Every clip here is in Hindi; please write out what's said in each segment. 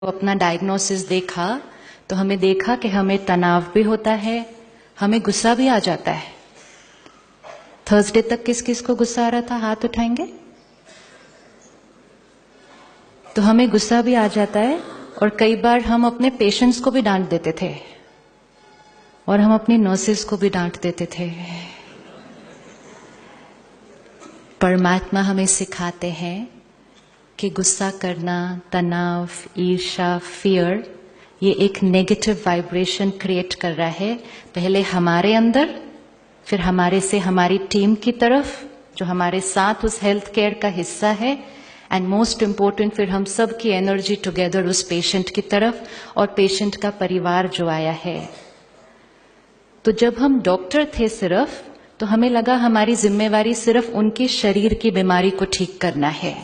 अपना डायग्नोसिस देखा तो हमें देखा कि हमें तनाव भी होता है, हमें गुस्सा भी आ जाता है। थर्सडे तक किस किस को गुस्सा आ रहा था, हाथ उठाएंगे। तो हमें गुस्सा भी आ जाता है और कई बार हम अपने पेशेंट्स को भी डांट देते थे और हम अपनी नर्सेस को भी डांट देते थे। परमात्मा हमें सिखाते हैं कि गुस्सा करना, तनाव, ईर्ष्या, फियर, ये एक नेगेटिव वाइब्रेशन क्रिएट कर रहा है, पहले हमारे अंदर, फिर हमारे से हमारी टीम की तरफ जो हमारे साथ उस हेल्थ केयर का हिस्सा है, एंड मोस्ट इम्पोर्टेंट फिर हम सब की एनर्जी टुगेदर उस पेशेंट की तरफ और पेशेंट का परिवार जो आया है। तो जब हम डॉक्टर थे सिर्फ, तो हमें लगा हमारी जिम्मेवारी सिर्फ उनके शरीर की बीमारी को ठीक करना है,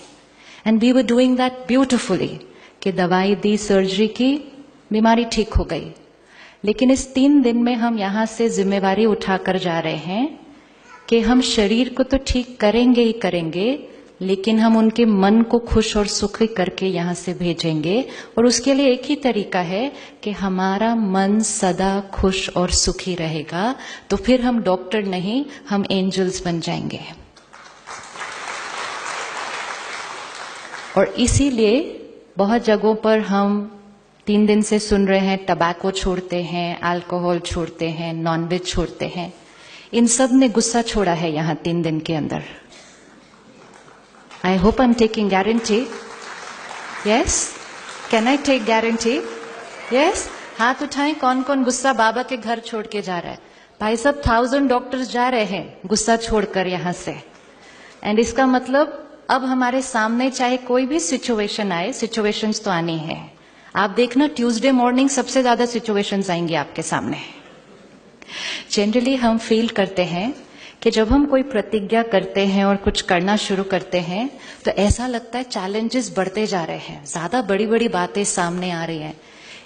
and we were doing that beautifully, कि दवाई दी, सर्जरी की, बीमारी ठीक हो गई। लेकिन इस 3 दिन में हम यहां से जिम्मेवारी उठाकर जा रहे हैं कि हम शरीर को तो ठीक करेंगे ही करेंगे, लेकिन हम उनके मन को खुश और सुखी करके यहां से भेजेंगे। और उसके लिए एक ही तरीका है कि हमारा मन सदा खुश और सुखी रहेगा, तो फिर हम डॉक्टर नहीं, हम एंजल्स बन जाएंगे। और इसीलिए बहुत जगहों पर हम 3 दिन से सुन रहे हैं, टबैको छोड़ते हैं, अल्कोहल छोड़ते हैं, नॉनवेज छोड़ते हैं। इन सब ने गुस्सा छोड़ा है यहां 3 दिन के अंदर। I hope I'm taking guarantee. Yes? Can I take guarantee? Yes? हाथ उठाएं, कौन कौन गुस्सा बाबा के घर छोड़ के जा रहा है। भाई साहब 1000 डॉक्टर्स जा रहे हैं गुस्सा छोड़कर यहां से। एंड इसका मतलब अब हमारे सामने चाहे कोई भी सिचुएशन आए, सिचुएशंस तो आनी है। आप देखना ट्यूसडे मॉर्निंग सबसे ज्यादा सिचुएशंस आएंगी आपके सामने। जनरली हम फील करते हैं कि जब हम कोई प्रतिज्ञा करते हैं और कुछ करना शुरू करते हैं तो ऐसा लगता है चैलेंजेस बढ़ते जा रहे हैं, ज्यादा बड़ी बड़ी बातें सामने आ रही हैं।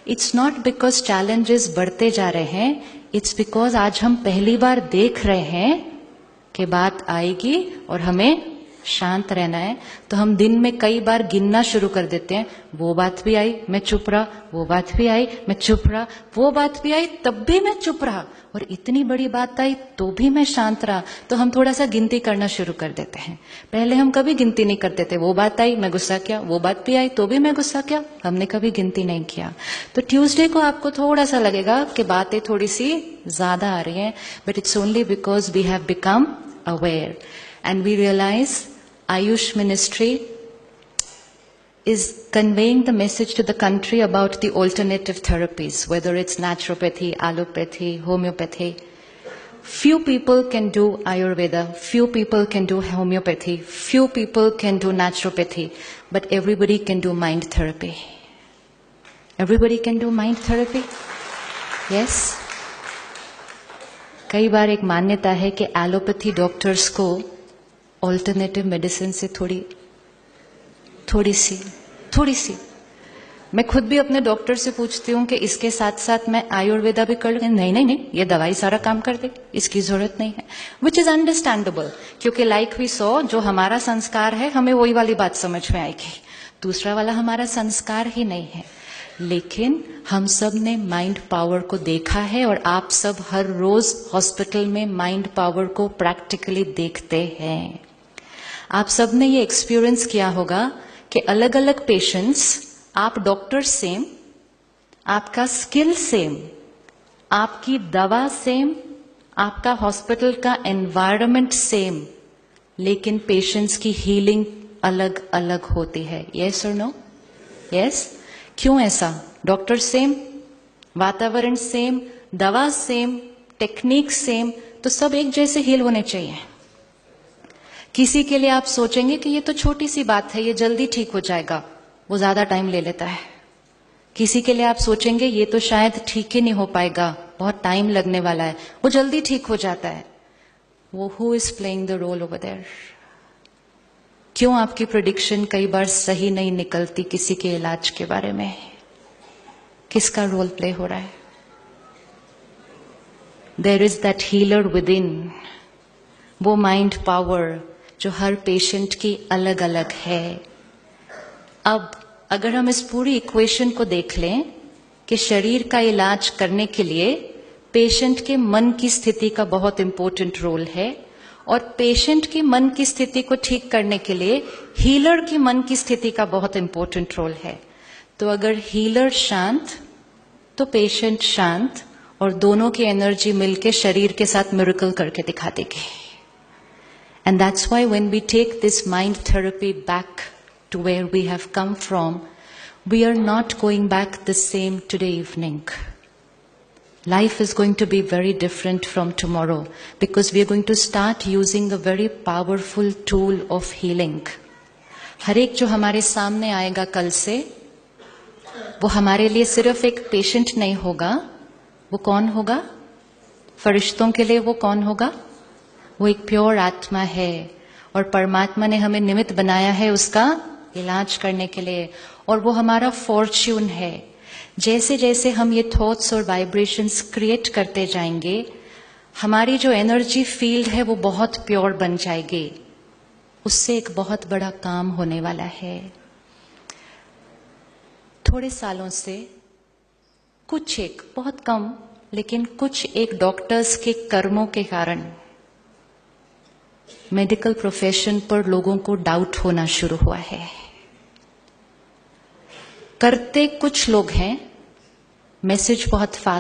इट्स नॉट बिकॉज चैलेंजेस बढ़ते जा रहे हैं, इट्स बिकॉज आज हम पहली बार देख रहे हैं कि बात आएगी और हमें शांत रहना है। तो हम दिन में कई बार गिनना शुरू कर देते हैं, वो बात भी आई मैं चुप रहा, वो बात भी आई मैं चुप रहा, वो बात भी आई तब भी मैं चुप रहा, और इतनी बड़ी बात आई तो भी मैं शांत रहा। तो हम थोड़ा सा गिनती करना शुरू कर देते हैं। पहले हम कभी गिनती नहीं करते थे, वो बात आई मैं गुस्सा किया, वो बात भी आई तो भी मैं गुस्सा किया, हमने कभी गिनती नहीं किया। तो ट्यूसडे को आपको थोड़ा सा लगेगा कि बातें थोड़ी सी ज्यादा आ रही हैं, but it's only because we have become aware and we realise Ayush Ministry is conveying the message to the country about the alternative therapies, whether it's naturopathy, allopathy, homeopathy. Few people can do Ayurveda, few people can do homeopathy, few people can do naturopathy, but everybody can do mind therapy. Everybody can do mind therapy? Yes? कई बार एक मान्यता है कि एलोपैथी डॉक्टर्स को ऑल्टरनेटिव मेडिसिन से थोड़ी सी मैं खुद भी अपने डॉक्टर से पूछती हूँ कि इसके साथ साथ मैं आयुर्वेदा भी कर लूँ। नहीं, ये दवाई सारा काम कर दे, इसकी जरूरत नहीं है। विच इज अंडरस्टैंडेबल, क्योंकि लाइक वी सॉ, जो हमारा संस्कार है हमें वही वाली बात समझ में आएगी, दूसरा वाला हमारा संस्कार ही नहीं है। लेकिन हम सब ने माइंड पावर को देखा है और आप सब हर रोज हॉस्पिटल में माइंड पावर को प्रैक्टिकली देखते हैं। आप सब ने ये एक्सपीरियंस किया होगा कि अलग अलग पेशेंट्स, आप डॉक्टर सेम, आपका स्किल सेम, आपकी दवा सेम, आपका हॉस्पिटल का एनवायरनमेंट सेम, लेकिन पेशेंट्स की हीलिंग अलग अलग होती है। यस और नो? यस? क्यों ऐसा? डॉक्टर सेम, वातावरण सेम, दवा सेम, टेक्निक सेम, तो सब एक जैसे हील होने चाहिए। किसी के लिए आप सोचेंगे कि ये तो छोटी सी बात है, ये जल्दी ठीक हो जाएगा, वो ज्यादा टाइम ले लेता है। किसी के लिए आप सोचेंगे ये तो शायद ठीक ही नहीं हो पाएगा, बहुत टाइम लगने वाला है, वो जल्दी ठीक हो जाता है। वो who is playing the role over there? क्यों आपकी प्रेडिक्शन कई बार सही नहीं निकलती किसी के इलाज के बारे में? किसका रोल प्ले हो रहा है? There is that healer within, वो माइंड पावर जो हर पेशेंट की अलग अलग है। अब अगर हम इस पूरी इक्वेशन को देख लें कि शरीर का इलाज करने के लिए पेशेंट के मन की स्थिति का बहुत इंपॉर्टेंट रोल है और पेशेंट की मन की स्थिति को ठीक करने के लिए हीलर की मन की स्थिति का बहुत इंपॉर्टेंट रोल है। तो अगर हीलर शांत तो पेशेंट शांत और दोनों की एनर्जी मिलके शरीर के साथ मिरेकल करके दिखा देगी। And that's why when we take this mind therapy back to where we have come from, we are not going back the same today evening. Life is going to be very different from tomorrow because we are going to start using a very powerful tool of healing. हर एक जो हमारे सामने आएगा कल से, वो हमारे लिए सिर्फ एक पेशेंट नहीं होगा। वो कौन होगा? फरिश्तों के लिए वो कौन होगा? वो एक प्योर आत्मा है और परमात्मा ने हमें निमित्त बनाया है उसका इलाज करने के लिए और वो हमारा फॉर्च्यून है। जैसे जैसे हम ये थॉट्स और वाइब्रेशंस क्रिएट करते जाएंगे, हमारी जो एनर्जी फील्ड है वो बहुत प्योर बन जाएगी। उससे एक बहुत बड़ा काम होने वाला है। थोड़े सालों से कुछ एक, बहुत कम लेकिन कुछ एक डॉक्टर्स के कर्मों के कारण मेडिकल प्रोफेशन पर लोगों को डाउट होना शुरू हुआ है। करते कुछ लोग हैं, मैसेज बहुत फास्ट